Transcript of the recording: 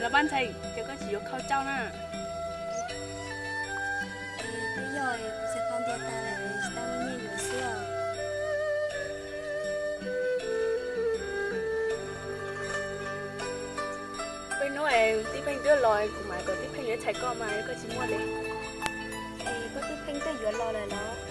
là ban thầy chứ có chỉ có khâu trâu nè bây giờ sẽ không thể ta lại ta mới nhìn được xưa bây nói tí phanh đưa lòi của mày còn tí phanh nhớ chạy co mày có chỉ mua đấy có tôi phanh tôi vừa lo rồi đó